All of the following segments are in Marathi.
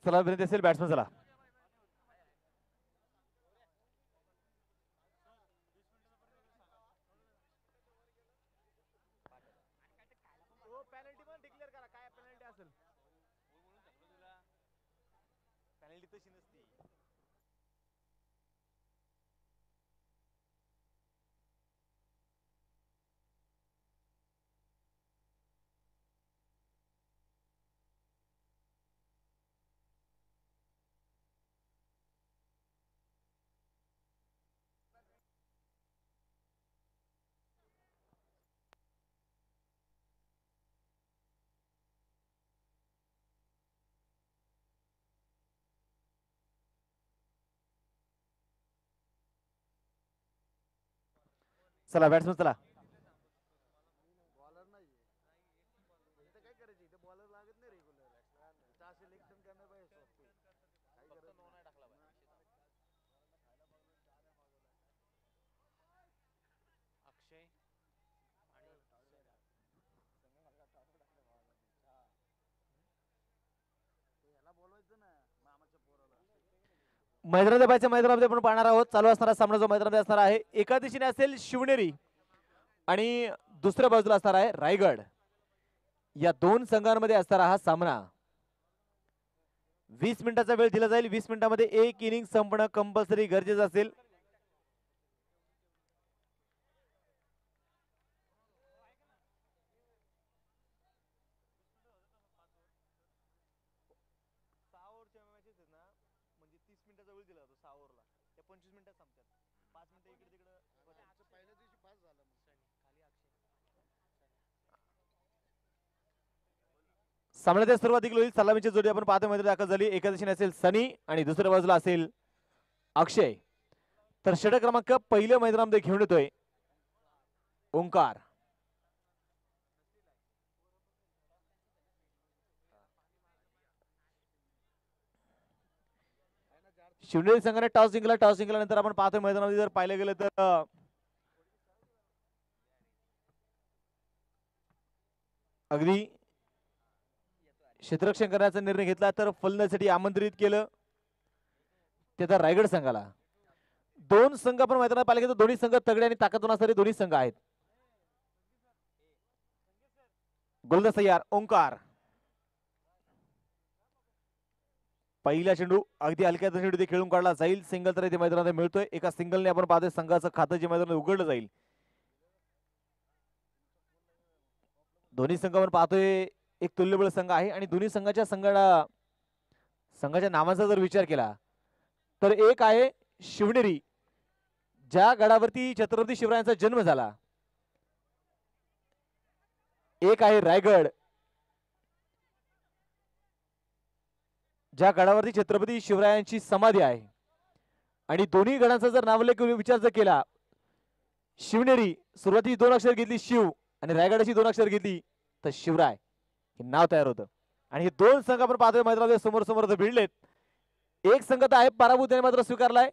चला विनंती असेल बॅट्समन चला. पेनल्टी पण डिक्लेअर करा, काय पेनल्टी असेल. पेनल्टी तशी नसती. चला बॅट्समन चला. बॉलर नाही इथं काय करायची, इथं बॉलर लागत नाही रेग्युलर. इथं असे लेग टर्न करणार पाहिजे सोपे. काही गरज नाही टाकला अक्षय आणि याला बोलवायचं ना मामाच्या पोराला. मैदानामध्ये पाहिजे मैदानामध्ये आपण पाहणार आहोत. चालू असणारा सामना जो मैदानामध्ये असणार आहे, एका दिशेने असेल शिवनेरी आणि दुसऱ्या बाजूला असणार आहे रायगड. या दोन संघांमध्ये असणारा हा सामना 20 मिनिटाचा वेळ दिला जाईल. 20 मिनिटांमध्ये एक इनिंग संपणं कंपल्सरी गरजेचं असेल. म्हणजे 30 मिनिटाचा वेळ दिला जातो 6 ओव्हरला. त्या 25 मिनिटात संपतात. 5 मिनिटं इकडे तिकडे पहिल्या दिवशी पास झालं खाली अक्षय. सामन्याच्या सुरुवातीला होईल सलामीची जोडी आपण पाहतो मध्ये दाखल झाली. एका दिशेने असेल सनी आणि दुसऱ्या बाजूला असेल अक्षय. तर षटक क्रमांक पहिल्या मैदानामध्ये घेऊन येतोय ओंकार. शिवनेरी संघाने टॉस जिंकला. टॉस जिंकल्यानंतर आपण पाहतोय मैदानामध्ये जर पाहिलं गेलं तर अगदी क्षेत्ररक्षण करण्याचा निर्णय घेतला. तर फलंदाजीसाठी आमंत्रित केलं ते तर रायगड संघाला. दोन संघ आपण मैदानात पाहिले गेले तर दोन्ही संघ तगडे आणि ताकदवान असणारे दोन्ही संघ आहेत. गोलंदाज तयार ओंकार. पहिला चेंडू अगदी हलक्या चेंडू खेळून काढला जाईल. सिंगल तर इथे मैदानात मिळतोय. एका सिंगलने आपण पाहतोय संघाचं खातं जे मैदानात उघडलं जाईल. दोन्ही संघ आपण पाहतोय एक तुल्यबळ संघ आहे आणि दोन्ही संघाच्या नावाचा जर विचार केला तर एक आहे शिवनेरी, ज्या गडावरती छत्रपती शिवरायांचा जन्म झाला. एक आहे रायगड, ज्या गडावरती छत्रपती शिवरायांची समाधी आहे. आणि दोन्ही गडांचा जर नावलेख विचार जर केला, शिवनेरी सुरुवाती 2 अक्षर घेतली शिव आणि रायगडाची 2 अक्षर घेतली तर शिवराय हे नाव तयार होतं. आणि हे दोन संघ आपण पाहतोय मैदानामध्ये समोर समोर भिडलेत. एक संघ तर आहे पराभूत त्याने मात्र स्वीकारलाय.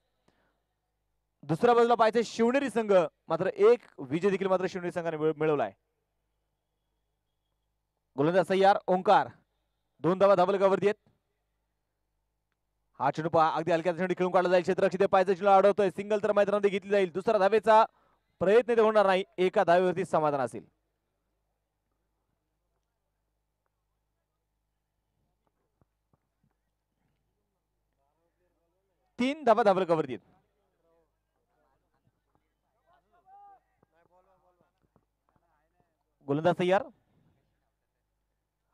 दुसऱ्या बाजूला पाहायचं शिवनेरी संघ मात्र एक विजय देखील मात्र शिवनेरी संघाने मिळवलाय. गोलंदाज तयार ओंकार. 2 धावा धाबलगावरती आहेत. हा चेंडू पहा अगदी हलक्या चेंडू खेळून काढला जाईल. क्षेत्ररक्षित पायचा चेंडू अडवतोय. सिंगल तर मैदानामध्ये घेतली जाईल. दुसरा धावेचा प्रयत्न ते होणार नाही. एका धावेवरती समाधान असेल. 3 धावा धाबलगावरती आहेत. गोलंदाज तयार.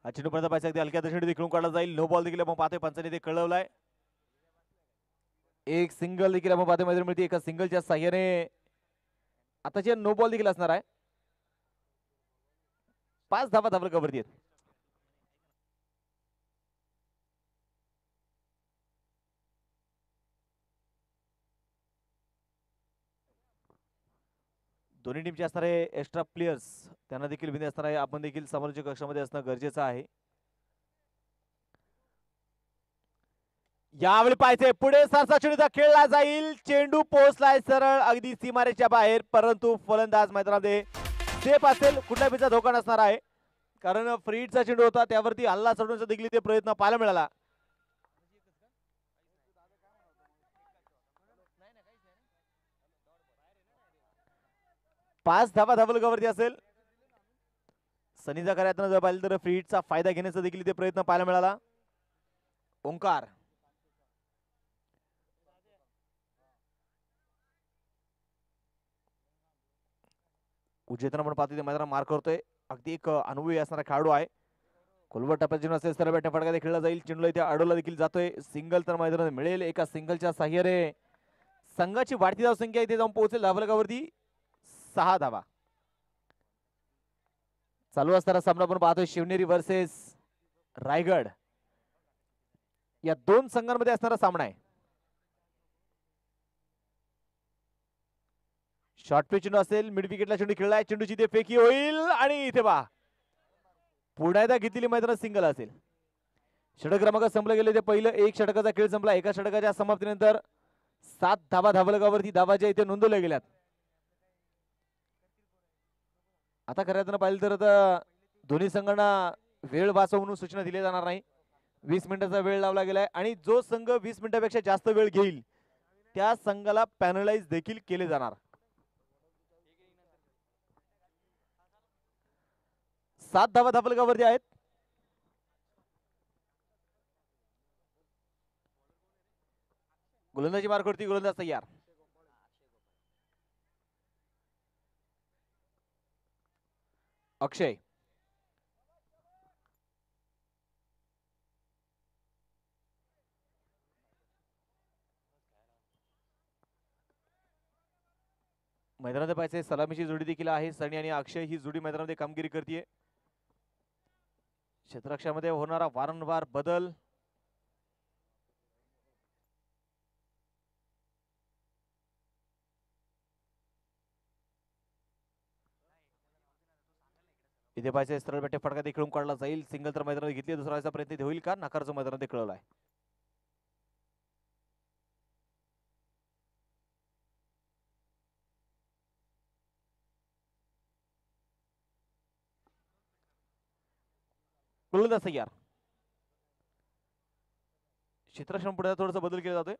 हा चेंडू पर्यंत पाहिजे अगदी हलक्या चेंडू खेळून काढला जाईल. नो बॉल देखील आपण पाहतोय पंचाने ते कळवलाय. एक सिंगल देखील आपण पाहतोय मैदानात मिळते. एका सिंगलच्या साह्याने आताचे नो बॉल देखील असणार आहे. 5 धावा धाबलगावरती आहेत. दोन्ही टीमचे असणारे एक्स्ट्रा प्लेयर्स त्यांना देखील विनंती असणार आहे आपण देखील समोरच्या कक्षामध्ये असणं गरजेचं आहे. यावेळी पाहायचे पुढे सरसा चेंडूचा खेळला जाईल. चेंडू पोहोचलाय सरळ अगदी सीमारेच्या बाहेर, परंतु फलंदाज मैदानामध्ये सेफ असेल. कुठल्या पिचा धोका नसणार आहे कारण फ्रीडचा चेंडू होता त्यावरती हल्ला चढवण्याचा देखील ते प्रयत्न पाहायला मिळाला. 5 धावा धावलगावरती असेल. सनीचा कार्यातनं जर पाहिलं तर फ्री हिटचा फायदा घेण्याचा देखील इथे प्रयत्न पाहायला मिळाला. ओंकार उजेतना पण पाहतो मैदानात मार करतोय. अगदी एक अनुभवी असणारा खेळाडू आहे. खोलवर टप्प्यात चेंडू असेल सरळ बॅटने फटका खेळला जाईल. चेंडूला इथे अडवला देखील जातोय. सिंगल तर मैदानात मिळेल. एका सिंगलच्या साह्याने संघाची वाढती धावसंख्या इथे जाऊन पोहोचेल धावलगावरती 6 धावा. चालू असताना सामना आपण पाहतोय शिवनेरी वर्सेस रायगड या दोन संघांमध्ये असणारा सामना आहे. शॉर्ट पिच चेंडू असेल. मिड विकेटला चेंडू खेळलाय. चेंडूची इथे फेकी होईल आणि इथे पहा पुन्हा एकदा घेतलेली मैदानात सिंगल असेल. षटक क्रमांक संपलं गेले. ते पहिलं एक षटकाचा खेळ संपला. एका षटकाच्या समाप्तीनंतर 7 धावा धावलगावरती धावाच्या इथे नोंदवल्या गेल्यात. आता खऱ्या पाहिलं तर आता दोन्ही संघांना वेळ वाचव म्हणून सूचना दिली जाणार नाही. 20 मिनिटाचा वेळ लावला गेलाय आणि जो संघ 20 मिनिटापेक्षा जास्त वेळ घेईल त्या संघाला पॅनलाइज देखील केले जाणार. 7 धावा धावलगावरती आहेत. गोलंदाजी मार करती. गोलंदाज तयार. अक्षय मैदानात पाहिजे. सलामीची जोडी देखील आहे. सनी आणि अक्षय ही जोडी मैदानामध्ये कामगिरी करते. क्षेत्ररक्षणामध्ये होणारा वारंवार बदल इथे पाहिजे. सरळ बॅटे फटका देखील काढला जाईल. सिंगल तर मैदानात घेतली. दुसरा प्रयत्न होईल का? नाकारचं मैदानात कळवलाय. गोलंदाज तयार. क्षेत्ररक्षण पुढे थोडासा बदल केला जातोय.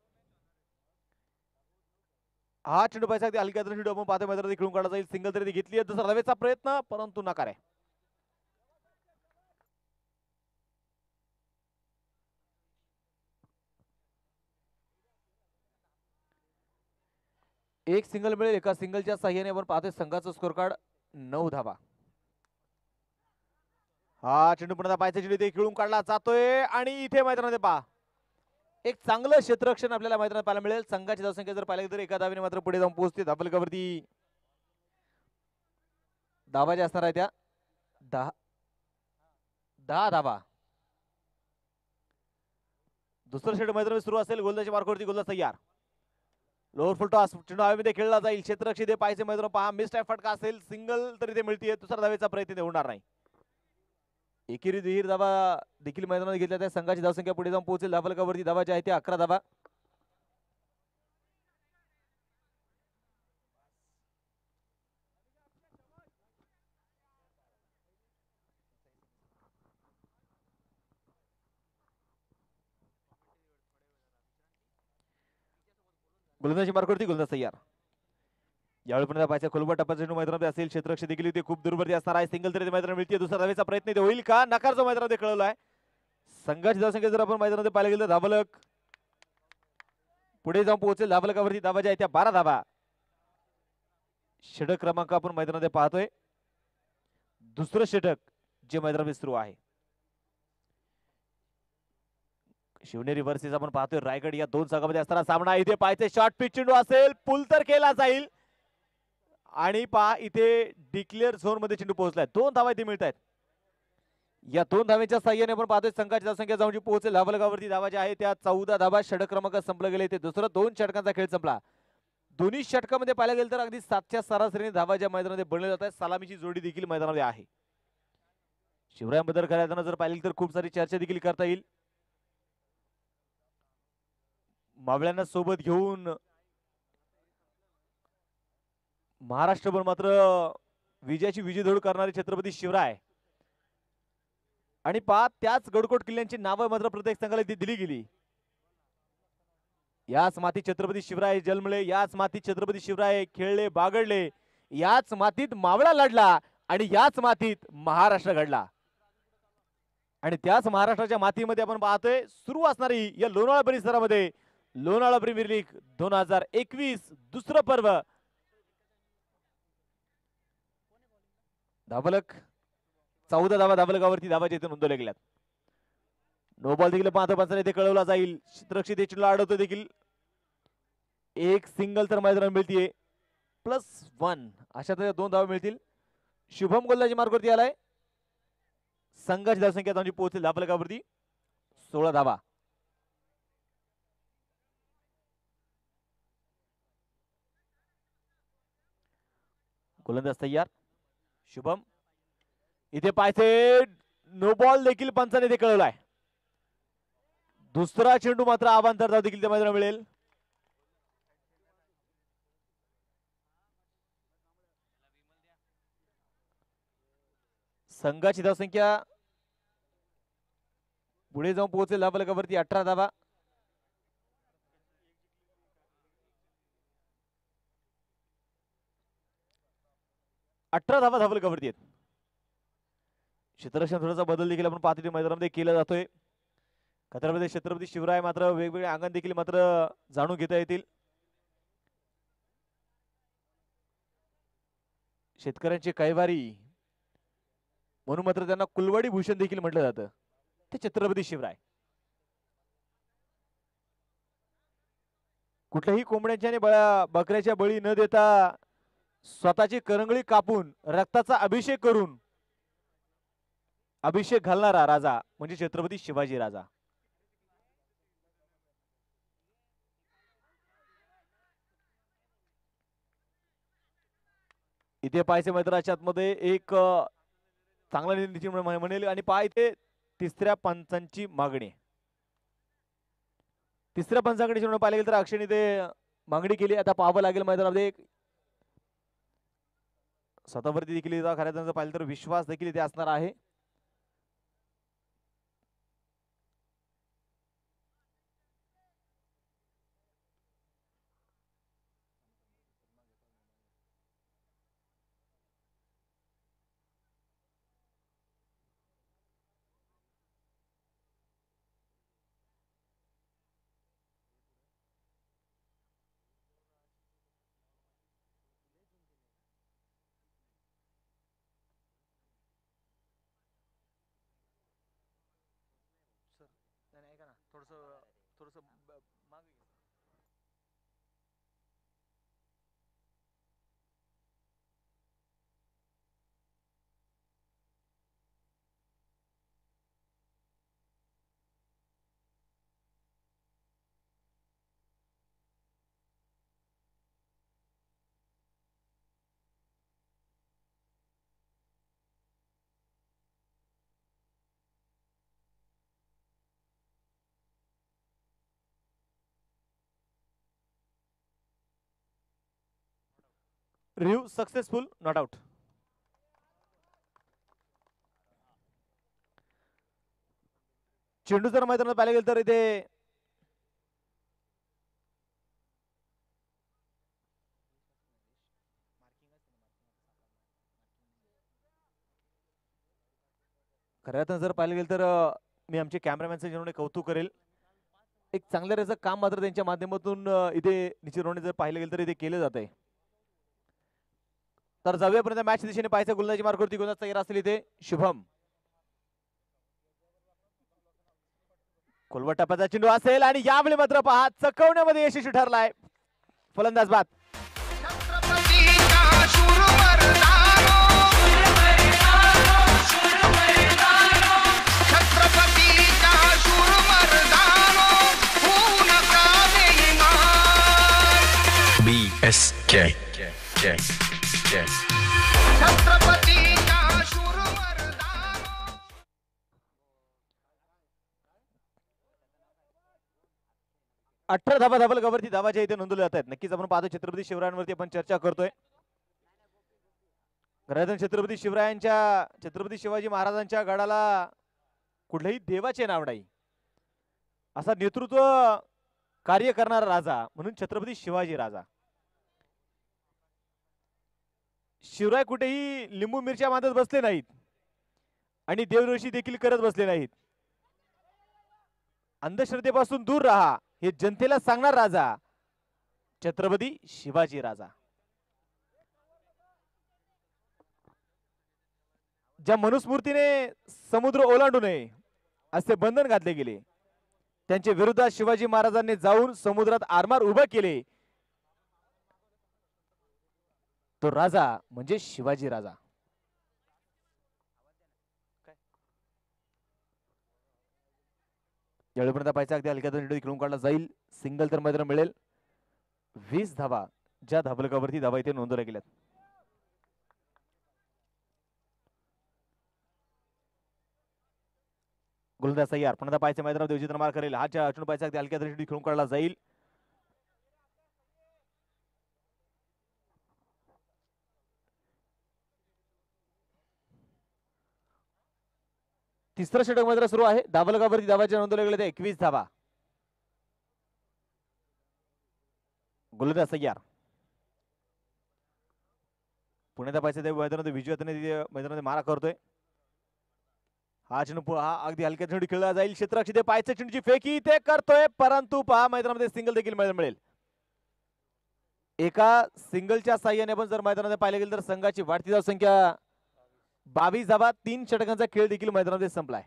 हा चेंडू पाहिजे अगदी हलक्या चेंडू आपण पाहतो मैदानात खेळून काढला जाईल. सिंगल तरी घेतली आहे. दुसरा धावेचा प्रयत्न परंतु नकार आहे. एक सिंगल मिळेल. एका सिंगलच्या साह्याने आपण पाहतोय संघाचं स्कोर कार्ड 9 धावा. हा चेंडू पुन्हा पाहायचा चेंडू इथे खेळून काढला जातोय आणि इथे मैदानामध्ये पहा एक चांगलं क्षेत्ररक्षण आपल्याला मैदानात पाहायला मिळेल. संघाची धावसंख्या जर पाहिली तर एका धावेने मात्र पुढे जाऊन पोहोचते. धावलगावरती धावा ज्या असणार आहे त्या 10 धावा. दुसरं षटक मैदानामध्ये सुरू असेल. गोलंदाजी मार्कवरती गोलंदाज तयार. लोअर फुल टॉस चेंडू हवेमध्ये खेळला जाईल. क्षेत्ररक्षक इथे पाहिजे मैदान पहा. मिस टाइप फटका असेल. सिंगल तरी ते मिळते. दुसरा धावेचा प्रयत्न होणार नाही. एकेरी दुहेरी धावा देखील मैदानात घेतल्या. त्या संघाची धावसंख्या पुढे जाऊन पोहोचेल. धावलगावरती धावा ज्या आहेत त्या 11 धावा. गोलंदाजी मार्कवरती गोलंदाज तयार. यावेळी पुन्हा पाहिजे. खोलवर टप्प्याचा चेंडू मैदानामध्ये असेल. क्षेत्ररक्षक देखील इथे खूप दूरवरती असणार आहे. सिंगल तरी मैदानात मिळते. दुसरा धावेचा प्रयत्न होईल का? नकारचा मैदानामध्ये कळवला आहे. संघाची धावसंख्या जर आपण मैदानामध्ये पाहायला गेलं तर धावलक पुढे जाऊन पोहोचेल. धावलकावरती धावा ज्या आहेत त्या 12 धावा. षटक क्रमांक आपण मैदानामध्ये पाहतोय. दुसरं षटक जे मैदानामध्ये सुरू आहे. शिवनेरी वर्सेस आपण पाहतोय रायगड या दोन संघामध्ये असताना सामना. इथे पाहायचे शॉर्ट पिच चेंडू असेल. पुल तर केला जाईल आणि पहा इथे डिक्लेअर झोन मध्ये चेंडू पोहोचलाय. 2 धावा इथे मिळत आहेत. या 2 धावेच्या साह्याने आपण पाहतोय संघाची धावसंख्या जाऊन पोहोचेल. धावलगावरती धावा ज्या आहे त्या 14 धावा. षटक क्रमांक संपलं गेले. ते दुसरं 2 षटकांचा खेळ संपला. दोन्ही षटकामध्ये पाहायला गेलं तर अगदी 7च्या सरासरीने धावा ज्या मैदानामध्ये बनले जात आहेत. सलामीची जोडी देखील मैदानामध्ये आहे. शिवरायांबद्दल खेळताना जर पाहिलं तर खूप सारी चर्चा देखील करता येईल. मावळ्यांना सोबत घेऊन महाराष्ट्रभर मात्र विजयाची विजयदौड करणारे छत्रपती शिवराय आणि पहा त्याच गडकोट किल्ल्यांची नावं मात्र प्रत्येक संघाला दिली गेली. याच माती छत्रपती शिवराय जन्मले. याच माती छत्रपती शिवराय खेळले बागडले. याच मातीत मावळा लढला आणि याच मातीत महाराष्ट्र घडला. आणि त्याच महाराष्ट्राच्या मातीमध्ये आपण पाहतोय सुरू असणारी या लोणावळा परिसरामध्ये लोणावळा प्रीमियर लीग 2021 दुसरं पर्व. धावलक 14 धावा धावलकावरती धावाच्या इथे नोंदवल्या गेल्यात. नो बॉल देखील पाहतो पंचाने इथे कळवला जाईल. क्षेत्ररक्षक चेंडूला अडवतो देखील. एक सिंगल तर मैदानात मिळतीये +1 अशा तऱ्हे 2 धावा मिळतील. शुभम गोलंदाजी मार्गावरती आलाय. संघाची धावसंख्या त्यांची पोहोचेल धावलकावरती 16 धावा. गोलंदाज तयार. शुभम इथे पायथे नो बॉल देखील पंचाने इथे कळवलाय. दुसरा चेंडू मात्र अवांतर धाव देखील त्या मैदानात मिळेल. संघाची धावसंख्या पुढे जाऊन पोहोचेल धावलकावरती 18 धावा. धावलकावरती आहेत. क्षेत्ररक्षण थोडासा बदल देखील आपण पाहतो मैदानामध्ये केला जातोय. कतारमध्ये छत्रपती शिवराय मात्र वेगवेगळे अंगण देखील मात्र जाणून घेता येतील. शेतकऱ्यांची कैवारी म्हणून मात्र त्यांना कुलवाडी भूषण देखील म्हटलं जातं ते छत्रपती शिवराय. कुठल्याही कोंबड्यांच्या आणि बकऱ्याच्या बळी न देता स्वतःची करंगळी कापून रक्ताचा अभिषेक करून अभिषेक घालणारा राजा म्हणजे छत्रपती शिवाजी राजा. इथे पायचे मैदानाच्या आतमध्ये एक चांगला निर्णय म्हणेल आणि पाय इथे तिसऱ्या पंचांची मागणी. तिसऱ्या पंचांकडे पाहिलं गेलं तर अक्षयने ते मागणी केली. आता पाहावं लागेल मैदानामध्ये स्वतःवरती देखील खऱ्या त्यांचा पाहिलं तर विश्वास देखील इथे असणार आहे. थोडस मागे 'रिव्ह्यू सक्सेसफुल नॉट आउट'. चेंडू जर मैदानात पाहिलं गेलं तर इथे खऱ्या जर पाहिलं गेलं तर मी आमचे कॅमेरामॅनचे जेवढे कौतुक करेल. एक चांगल्या रीतीचं काम मात्र त्यांच्या माध्यमातून इथे निश्चित जर पाहिलं गेलं तर इथे केलं जात आहे. तर जाऊयापर्यंत मॅच दिशेने पाहायचं गोलंदाजी मार्गावरती गोलंदाज तयार असेल इथे शुभम. खोलवट टप्प्याचा चेंडू असेल आणि यावेळी मात्र पहा चकवण्यामध्ये यशस्वी ठरलाय फलंदाज बाद. BSK. 18 धावा धावलकावरती धावाच्या इथे नोंदवल्या जात आहेत. नक्कीच आपण पाहतो छत्रपती शिवरायांवरती आपण चर्चा करतोय. छत्रपती शिवाजी महाराजांच्या गडाला कुठल्याही देवाचे नाव नाही असा नेतृत्व कार्य करणारा राजा म्हणून छत्रपती शिवाजी राजा. शिवराय कुठेही लिंबू मिरच्या बांधत बसले नाहीत आणि देवऋषी देखील करत बसले नाहीत. अंधश्रद्धेपासून दूर राहा हे जनतेला सांगणार राजा छत्रपती शिवाजी राजा. ज्या मनुस्मृतीने समुद्र ओलांडू नये असे बंधन घातले गेले त्यांच्या विरोधात शिवाजी महाराजांनी जाऊन समुद्रात आरमार उभे केले तो राजा म्हणजे शिवाजी राजा. यावेळीपर्यंत पाहिजे अगदी हलक्या खेळून काढला जाईल. सिंगल तर मैदान मिळेल. 20 धावा ज्या धाबलकावरती धावा इथे नोंदवल्या गेल्यात. गोलंदाज तयार. पुन्हा पाहायचं मैदानामध्ये विचित्र मार करेल. हा अचून पाहायचा अगदी हलक्या दृष्टी खेळून काढला जाईल. तिसरं षटक मात्र सुरू आहे. धाबलकावरती धावाच्या नोंदवल्या गेल्या 21 धावा. गोलंदाज तयार. पुण्यात पाहिजे ते मैदानामध्ये विजयाने मैदानामध्ये मारा करतोय. हा चेंडू हा अगदी हलक्या चेंडू खेळला जाईल. क्षेत्ररक्षक पायच्या चेंडूची फेकी ते करतोय परंतु पहा मैदानामध्ये सिंगल देखील मिळेल. एका सिंगलच्या साह्याने पण जर मैदानामध्ये पाहिलं गेलं तर संघाची वाढती धाव संख्या 22 धावा. 3 षटकांचा खेळ देखील मैदानामध्ये संपलाय.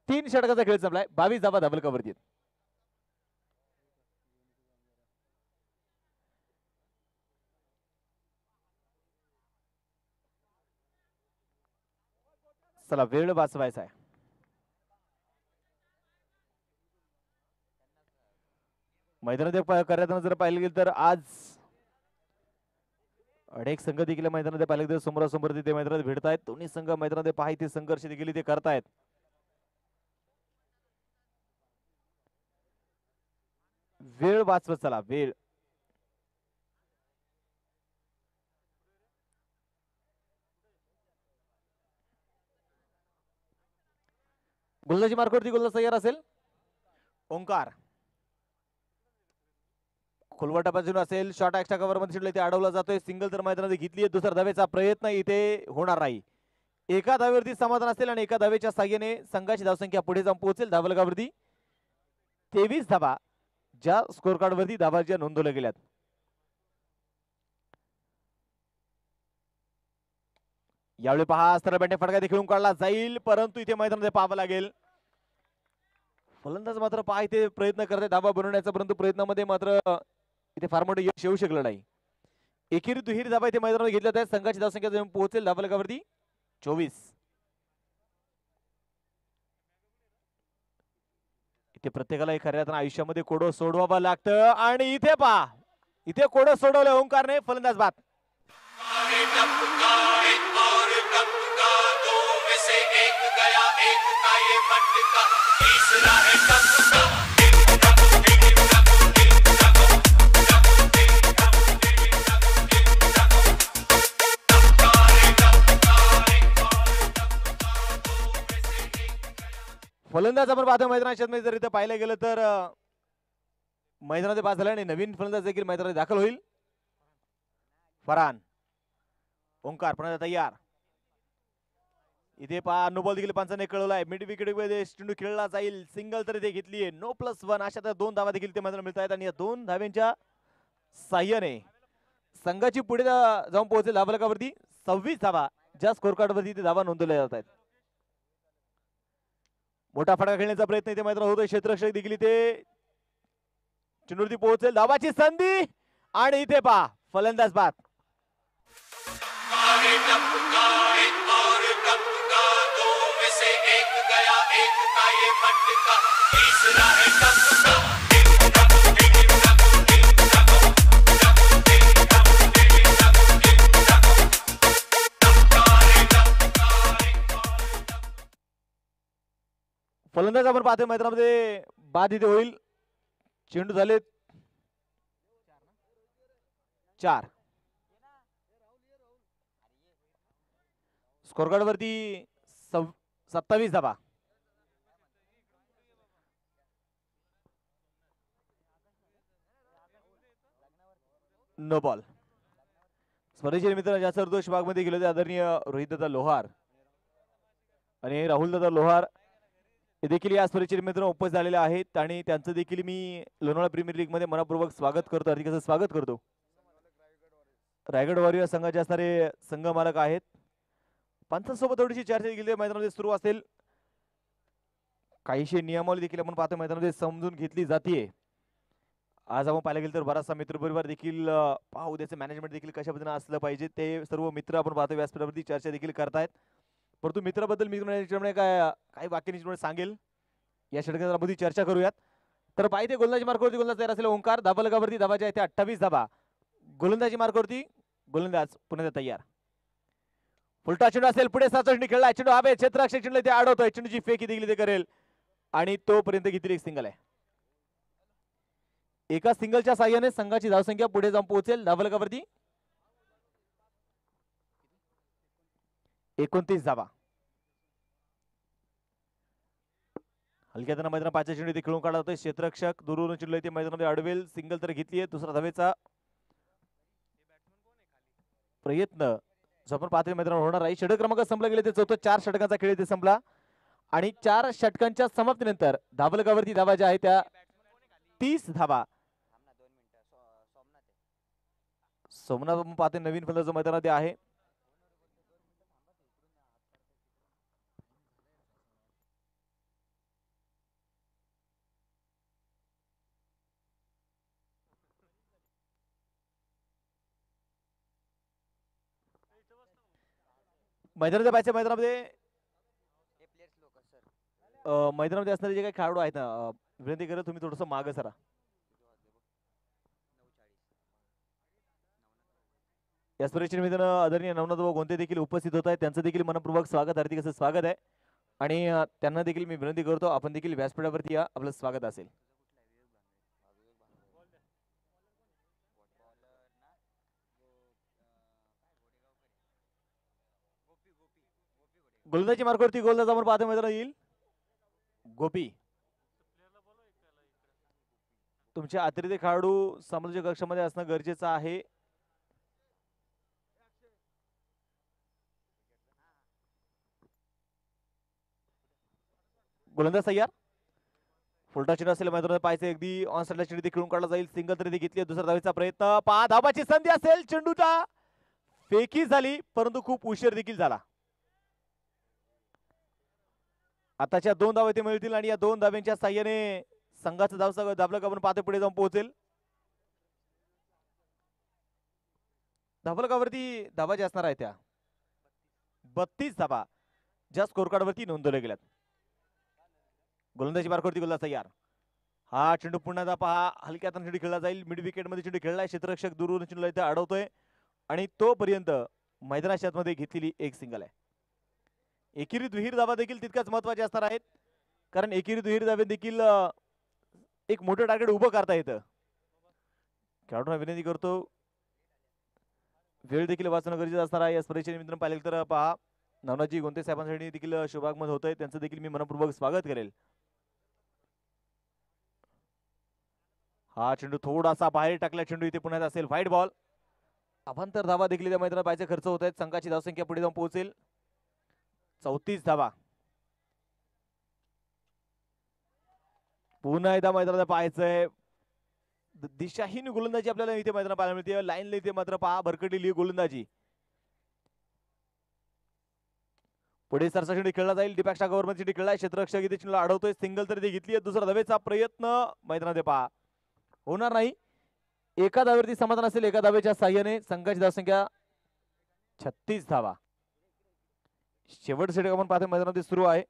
3 षटकांचा खेळ संपलाय. 22 धावा धाबलकावरती. चला वेळ वाचवायचा आहे. मैदानात करताना जर पाहिलं गेलं तर आज अनेक संघ देखील मैदानात पाहिलं गेलं समोरासमोर ते मैदानात भिडत आहेत. दोन्ही संघ मैदानात पाहिजे संघर्ष देखील ते करतायत. वेळ वाचवत चला वेळ. गोलंदाजी मार्कवरती गोलंदाज तयार असेल. ओंकार खोलवटा बाजून असेल. शॉर्ट एक्स्ट्रा कव्हर मध्ये शिडले ते अडवला जातोय. सिंगल तर मैदानात घेतली. दुसरा धावेचा प्रयत्न इथे होणार नाही. एका धावेवरती समाधान असेल आणि एका धावेच्या साह्याने संघाची धावसंख्या पुढे जाऊन पोहोचेल. धाबलकावरती 23 धावा ज्या स्कोर कार्ड वरती धावा ज्या नोंदवल्या गेल्यात. यावेळी पहा अस्त्र बॅटे फटका देखील काढला जाईल परंतु इथे मैदानामध्ये पाहावं लागेल. फलंदाज मात्र पहा इथे प्रयत्न करते धावा बनवण्याचा परंतु प्रयत्नामध्ये मात्र इथे फार मोठे यश येऊ शकलं नाही. एकेरी दुहेरी धावा इथे मैदानावर घेतल्या आहेत. संघाची धावसंख्या पोहोचेल धाबलकावरती 24. इथे प्रत्येकाला खऱ्या अर्थाने आयुष्यामध्ये कोडं सोडवावं लागतं आणि इथे पहा इथे कोडं सोडवलं ओंकारने. फलंदाज बाद. फलंदाज आपण पाहतो मैदानात जर इथे पाहिलं गेलं तर मैदानात बाद झाला आणि नवीन फलंदाज देखील मैदानात दाखल होईल. फरहान. ओंकार पुन्हा तयार. इथे पहा नो देखील पंचाने कळवलाय. मिड विकेट मध्ये चेंडू खेळला जाईल. सिंगल तर इथे घेतलीये. नो +1 अशा त्या 2 धावा देखील ते मैदानात मिळत आहेत आणि या 2 धाव्यांच्या साह्याने संघाची पुढे जाऊन पोहोचेल धाबलकावरती 26 धावा ज्या स्कोर कार्ड वरती ते धावा नोंदवल्या जात आहेत. मोठा फटका खेळण्याचा प्रयत्न इथे मैदानात होतोय. क्षेत्ररक्षक देखील इथे चेंडूवरती पोहोचेल. धावाची संधी आणि इथे पहा फलंदाज बाद. फलंदाज आपण पाहतोय मैदानामध्ये बाद इथे होईल. चेंडू झाले 4. स्कोर कार्ड वरती 27 धावा. No ball. स्पर्धेचे मित्र ज्या सर्दोष भागमध्ये गेले होते आदरणीय रोहितदादा लोहार आणि राहुलदादा लोहार हे देखील या स्पर्धेचे मित्र उपस्थित झालेले आहेत आणि त्यांचं देखील मी लोणावळा प्रीमियर लीग मध्ये मनापूर्वक स्वागत करतो, हार्दिक असं स्वागत करतो. रायगड वॉरियर संघाचे असणारे संघ मालक आहेत. पंचांसोबत थोडीशी चर्चा गेली मैदानामध्ये सुरू असेल. काहीशे नियमावली देखील आपण पाहतो मैदानामध्ये समजून घेतली जाते. आज आपण पाहायला गेलं तर बराचसा मित्रपरिवार देखील पहा उद्याचं मॅनेजमेंट देखील कशा पद्धतीने असलं पाहिजे ते सर्व मित्र आपण पाहतो व्यासपीठावरती चर्चा देखील करतायत. परंतु मित्राबद्दल मी काही वाक्य सांगेल या षटकांमध्ये चर्चा करूयात. तर पाहिजे गोलंदाजी मार्कवरती गोलंदाज तयार असेल ओंकार, धाबालगावरती धाबाच्या आहे 28 धाबा. गोलंदाजी मार्कवरती गोलंदाज पुन्हा तयार. फुलटा चेंडू असेल पुढे 7 चेंडू खेळला, चेंडू हवे क्षेत्ररक्षक चेंडू ते अडवतोय, चेंडूची फेकी देखील ते करेल आणि तोपर्यंत किती एक सिंगल आहे. एका सिंगलच्या साह्याने संघाची धावसंख्या पुढे जाऊन पोहोचेल धावलगावरती 29 धाबा. हलक्या त्यांना मैदान 5 चेंडू खेळून काढला जातोय. क्षेत्ररक्षक दुरून चेंडू ते मैदानामध्ये अडवेल, सिंगल तर घेतली आहे. दुसरा धावेचा प्रयत्न जो आपण पाहतोय मैदानावर होणार आहे. षटक क्रमांक संपला गेले ते चौथा 4 षटकांचा खेळ ते संपला आणि 4 षटकांच्या समाप्तीनंतर धावलगावरती धावा ज्या आहेत त्या 30 धावा. सोमनाथ आपण पाहतोय नवीन फलंदाज मैदानामध्ये आहे. मैदानामध्ये मैदानामध्ये असणारे जे काही खेळाडू आहेत ना विनंती करत तुम्ही थोडस मागं सरा. या स्पर्धेच्या निमित्तानं आदरणीय नवनाथ गोंते देखील उपस्थित होत आहेत. त्यांचं देखील मनपूर्वक स्वागत, हार्दिक असं स्वागत आहे आणि त्यांना देखील मी विनंती करतो आपण देखील व्यासपीठावरती या, आपलं स्वागत असेल. गोलंदाजी मार्गावरती गोलंदाज आपण पाहतो मैदानात येईल गोपी. तुमच्या अतिरिक्त खेळाडू समोरच्या कक्षामध्ये असणं गरजेचं आहे. गोलंदाज तयार. फुलटा चेंडू असेल मैदानात पाहायचं अगदी ऑन साइडला चेंडू खेळून काढला जाईल. सिंगल तरी घेतली. दुसरा धावेचा प्रयत्न, 5 धावाची संधी असेल. चेंडूचा फेकी झाली परंतु खूप उशीर देखील झाला. आताच्या 2 धावा ते मिळतील आणि या 2 धाव्यांच्या साह्याने संघाचं धावसंख्या आपण पाहतो पुढे जाऊन पोहोचेल. धावलगावरती धावा ज्या असणार आहेत त्या 32 धावा ज्या स्कोर कार्ड वरती नोंदवल्या गेल्यात. गोलंदाजी मार्गावरती गोलंदाज तयार. हा चेंडू पुन्हा पहा हलक्या हाताने चेंडू खेळला जाईल. मिड विकेट मध्ये चेंडू खेळलाय. क्षेत्ररक्षक दूरवरून चेंडू इथे अडवतोय आणि तोपर्यंत मैदानाच्या आतमध्ये घेतलेली एक सिंगल आहे. एकेरी दुहेरी धावा देखील तितक्याच महत्वाचे असणार आहेत कारण एकेरी दुहेरी धावे देखील एक मोठं टार्गेट उभं करता येतं. खेळाडूंना विनंती करतो वेळ देखील वाचणं गरजेचं असणार आहे. या स्पर्धेच्या निमित्तानं पाहिलं तर पहा नवनाथजी गोंते साहेबांसाठी देखील शुभागमन होतंय, त्यांचं देखील मी मनपूर्वक स्वागत करेल. हा चेंडू थोडासा बाहेर टाकला. चेंडू इथे पुन्हा असेल व्हाईट बॉल. अभांतर धावा देखील त्या मैदानात पाहायचे खर्च होत आहेत. संघाची धावसंख्या पुढे जाऊन पोहोचेल 34 धावा. पुन्हा एकदा मैदानात पाहायचंय दिशाहीन गोलंदाजी आपल्याला इथे मैदानात पाहायला मिळते. लाईन इथे मात्र पहा भरकटलेली गोलंदाजी. पुढे सरसा चेंडू खेळला जाईल. डिपॅक्स टाकावर मध्ये चेंडू खेळलाय. क्षेत्ररक्षक इथे चेंडूला अडवतोय. सिंगल तरी घेतली. दुसरा धावेचा प्रयत्न मैदानात पहा होणार नाही. एका धावेवरती समाधान असेल. एका धावेच्या साह्याने संघाची धावसंख्या 36 धावा. शेवटचे षटक आपण पाहतो मैदानामध्ये सुरू आहे.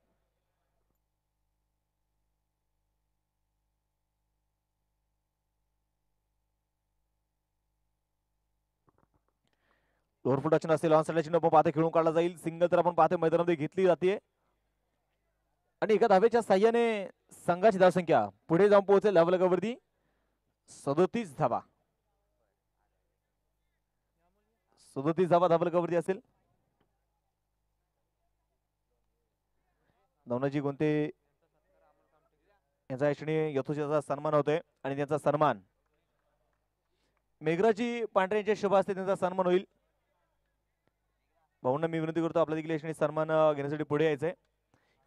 फुटा चेंडू असेल. ऑन साइडला चेंडू आपण पाहतो खेळून काढला जाईल. सिंगल तर आपण पाहतो मैदानामध्ये घेतली जाते आणि एका धावेच्या साह्याने संघाची धावसंख्या पुढे जाऊन पोहोचेल धावलगावरती 37 धावा. 37 धावा धावलगावरती असेल. नवनाथजी गोंते यांचा यशस्वी यथोचित सन्मान होतोय आणि त्यांचा सन्मान मेघराजी पांढरे यांच्या शुभ हस्ते त्यांचा सन्मान होईल. भाऊंना मी विनंती करतो आपल्या देखील यशस्वी सन्मान घेण्यासाठी पुढे यायचंय.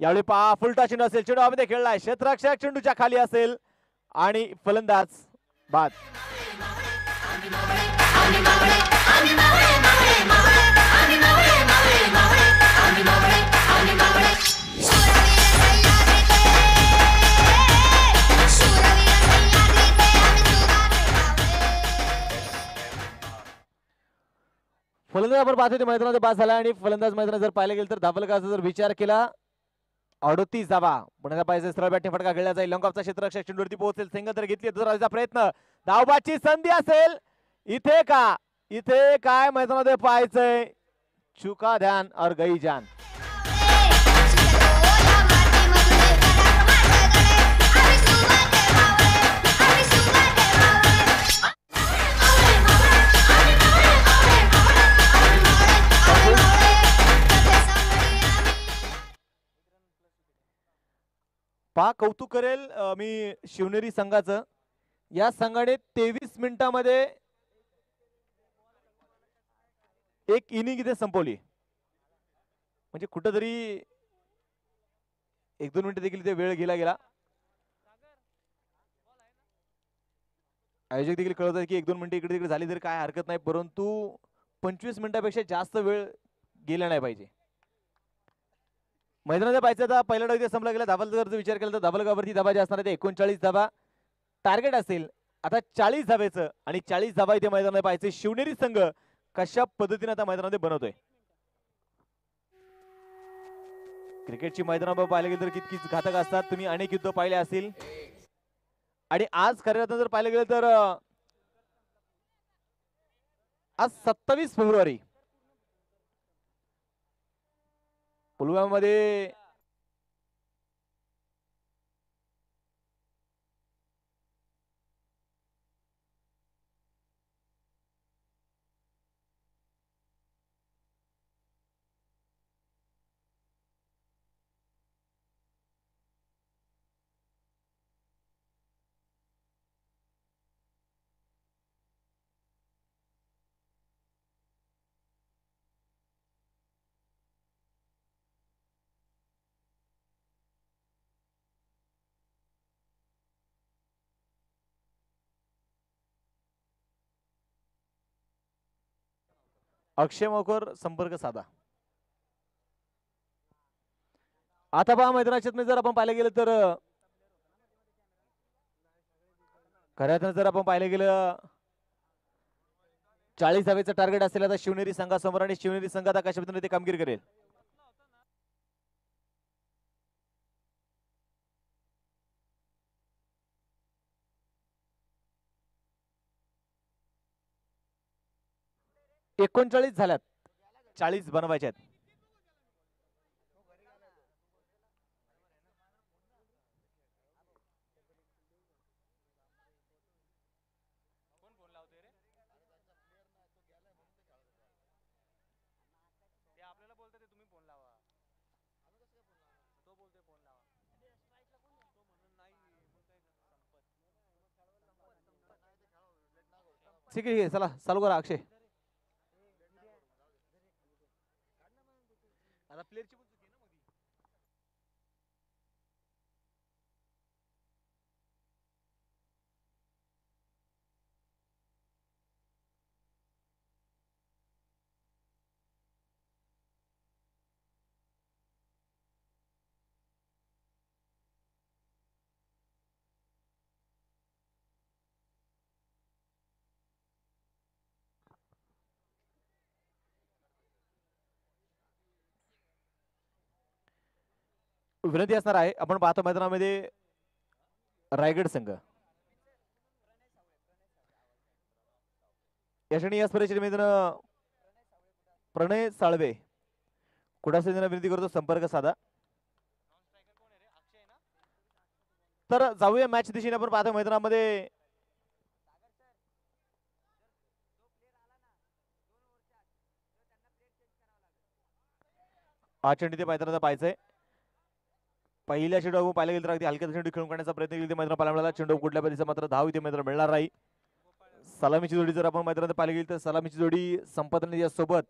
यावेळी पहा फुलटा चेंडू असेल, चेंडू आमध्ये खेळलाय, क्षेत्ररक्षक चेंडूच्या खाली असेल आणि फलंदाज बाद. फलंदाज आपण पाहतोय मैदानात बाद झाला आणि फलंदाज मैदानात जर पाहिलं गेलं तर धावलकाचा जर विचार केला 38 धावा पुण्याला पाहिजे. सरळ बॅटिंग फटका खेळला जाईल. लॉंगऑफचा क्षेत्ररक्षक चेंडूवरती पोहोचेल. सिंगल तर घेतली दुसरा प्रयत्न, धावबाची संधी असेल इथे का, इथे काय मैदानामध्ये पाहायचंय, चुका ध्यान और गई जान. पहा कौतुक करेल मी शिवनेरी संघाचं. या संघाने 23 मिनिटांमध्ये एक इनिंग इथे संपवली. म्हणजे कुठंतरी 1-2 मिनिटं देखील इथे वेळ गेला गेला. आयोजक देखील कळवतात की 1-2 मिनिटं इकडे तिकडे झाली तरी काय हरकत नाही, परंतु 25 मिनिटापेक्षा जास्त वेळ गेला नाही पाहिजे. मैदानात पाहिजे आता पहिला डाव इथे संपला गेला. धावलगावरचा विचार केला तर धावलगावरती धाबा जे असणार आहे 39 धाबा टार्गेट असेल. आता 40 धाब्याचं आणि 40 धाबा इथे मैदानात पाहिजे. शिवनेरी संघ कशा पद्धतीने आता मैदानामध्ये बनवतोय. क्रिकेटची मैदानावर पाहिले गेलं तर कितकीच घातक असतात. तुम्ही अनेक युद्ध पाहिले असतील आणि आज खऱ्या जर पाहिलं गेलं तर आज 27 फेब्रुवारी पुलवामामध्ये अक्षय मोकर संपर्क साधा. आता पहा मैदानाच्या जर आपण पाहिलं गेलं तर खऱ्या जर आपण पाहिलं गेलं 40 धावेचं टार्गेट असेल आता शिवनेरी संघासमोर आणि शिवनेरी संघ आता कशा पद्धतीने ते कामगिरी करेल. एकोणचाळीस झाल्यात, 40 बनवायच्यात. ठीक आहे चला चालू करा अक्षय. आता प्लेयरची पण चुकी आहे ना मधी. विनंती असणार आहे आपण पाहतो मैदानामध्ये रायगड संघ यशनी या स्पर्धेचे मैदान प्रणय साळवे कुडासे विनंती करतो संपर्क साधा. तर जाऊया मॅच दिशेने. आपण पाहतो मैदानामध्ये हा चेंडू ते मैदानाचा पाहायचंय. पहिल्या चेंडू पाहिला गेलं तर अगदी हलक्या चेंडू खेळून काढण्याचा प्रयत्न केला मैदानात पाहायला मिळाला. चेंडू कुठल्या पद्धतीचा मात्र धाव इथे मैदानात मिळणार नाही. सलामीची जोडी जर आपण मैदानात पाहिली गेली तर सलामीची जोडी संपतने सोबत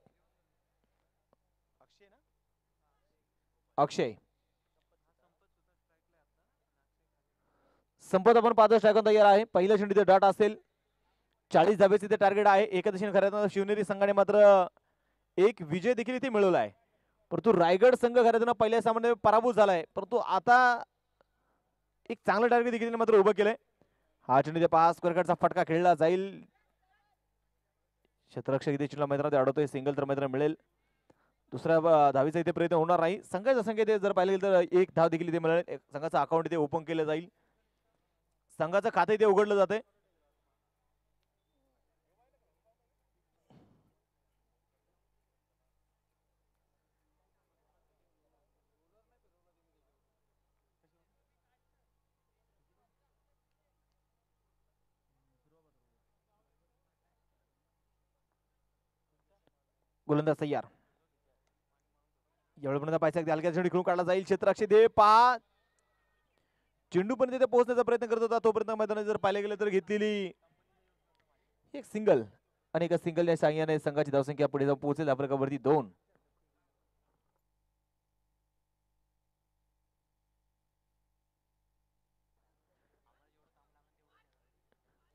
अक्षय संपत आपण 5 स्ट्रायकर तयार आहे. पहिल्या चेंडूचे डॉट असेल. 40 धाब्याचे ते टार्गेट आहे. एका दिशेने खऱ्या शिवनेरी संघाने मात्र एक विजय देखील इथे मिळवला आहे. परंतु रायगड संघ खऱ्या पहिल्या सामन्यात पराभूत झालाय. परंतु आता एक चांगलं टार्गेट देखील मात्र उभं केलंय. हा चेंडू पास स्क्वेअर फटका खेळला जाईल. क्षेत्ररक्षक इथे चेंडूला मैदानात अडवतोय. सिंगल तर मैदान मिळेल. दुसऱ्या धावीचा इथे प्रयत्न होणार नाही. संघाच्या संख्येत जर पाहिलं तर एक धाव देखील इथे मिळेल. संघाचं अकाउंट इथे ओपन केलं जाईल. संघाचं खातं इथे उघडलं जाते. गोलंदाज तयार. एवढ्यापर्यंत पाहिजे हलक्या चेंडू खेळून काढला जाईल. क्षेत्ररक्षक दे पा चेंडू पण तिथे पोहोचण्याचा प्रयत्न करत होता. तोपर्यंत मैदानात जर पाहिले गेले तर घेतलेली एक सिंगल आणि एका सिंगलच्या साह्याने संघाची धावसंख्या पुढे जाऊन पोहोचेल. धावफलकावरती 2.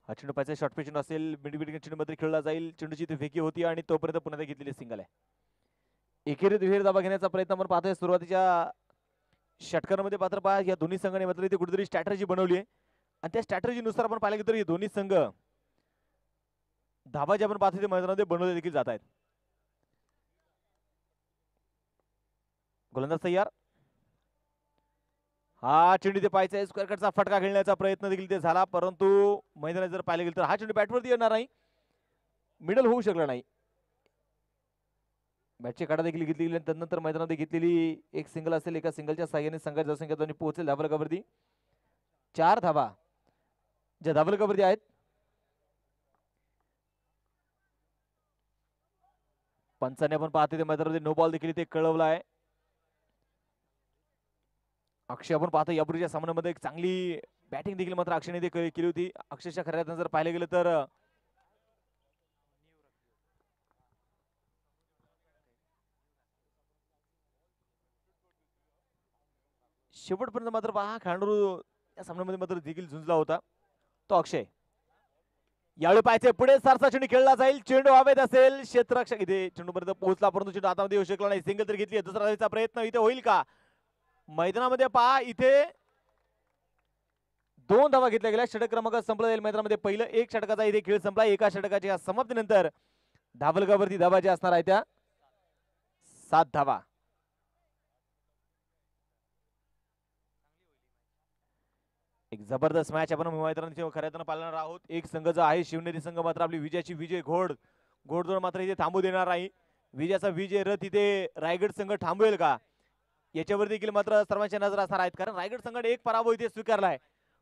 हा चेंडू पाहिजे शॉर्ट पिच असेल. मिडविकेट चेंडू मध्ये खेळला जाईल. चेंडूची ती फेकी होती आणि तोपर्यंत पुन्हा घेतलेली सिंगल आहे. एकेरी दुहेरी धावा घेण्याचा प्रयत्न आपण पाहतोय. सुरुवातीच्या षटकांमध्ये पात्र पहा या दोन्ही संघाने मात्र इथे कुठेतरी स्ट्रॅटर्जी बनवली आहे आणि त्या स्ट्रॅटर्जीनुसार आपण पाहिलं तर हे दोन्ही संघ धाबा जे आपण पाहतो ते मैदानामध्ये बनवले देखील जात आहेत. गोलंदाज तयार. हा चेंडू ते पाहायचा स्क्वेअर कटचा फटका खेळण्याचा प्रयत्न देखील ते झाला. परंतु मैदानात जर पाहिलं गेलं तर हा चेंडू बॅटवरती येणार नाही. मिडल होऊ शकला नाही. बॅटची काढा देखील घेतली गेली. त्यानंतर मैदानामध्ये घेतलेली एक सिंगल असेल. एका सिंगलच्या साह्याने संघाची धावसंख्या दोन्ही पोहोचेल धावफलकावरती 4 धावा ज्या धावफलकावरती आहेत. पंचाने आपण पाहतो ते मैदानामध्ये नो बॉल देखील इथे कळवला आहे. अक्षय आपण पाहतो यापूर्वीच्या सामन्यामध्ये एक चांगली बॅटिंग देखील मात्र अक्षयने केली होती. अक्षयच्या खऱ्या जर पाहिलं गेलं तर शेवटपर्यंत मात्र पहा खेळाडू या सामन्यामध्ये मात्र देखील झुंजला होता तो अक्षय. यावेळी पाहायचे पुढे सारसा चेंडू खेळला जाईल. चेंडू हवेत असेल. क्षेत्ररक्षक इथे चेंडूपर्यंत पोहोचला परंतु चेंडू हातामध्ये येऊ शकला नाही. सिंगल तर घेतली. दुसरा धावेचा प्रयत्न इथे होईल का? मैदानामध्ये पहा इथे 2 धावा घेतल्या गेल्या. षटक क्रमांक संपला जाईल मैदानामध्ये. पहिलं एक षटकाचा इथे खेळ संपला. एका षटकाच्या समाप्तीनंतर धावफलकावरती धावा ज्या असणार आहेत त्या 7 धावा. एक जबरदस्त मॅच आपण मैदानात खऱ्यातून पाळणार आहोत. एक संघ जो आहे शिवनेरी संघ मात्र आपली विजयाची विजय घोडदौड मात्र इथे थांबू देणार नाही. विजयाचा विजय रथ इथे रायगड संघ थांबवेल का याच्यावर देखील मात्र सर्वांच्या नजर असणार आहेत. कारण रायगड संघाने एक पराभव इथे स्वीकारलाय.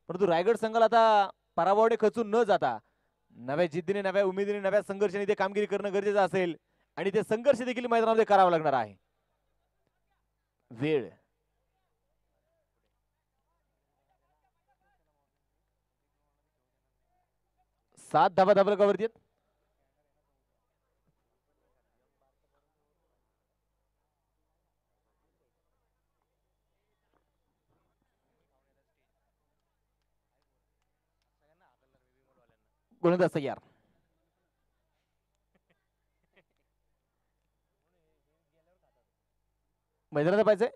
परंतु रायगड संघाला आता पराभवाने खचून न जाता नव्या जिद्दीने नव्या उमेदीने नव्या संघर्षाने इथे कामगिरी करणं गरजेचं असेल आणि ते संघर्ष देखील मैदानामध्ये करावा लागणार आहे. वेळ 7 धावा धावफलकावरती आहेत. गोलंदाज तयार. मैदानात पाहिजे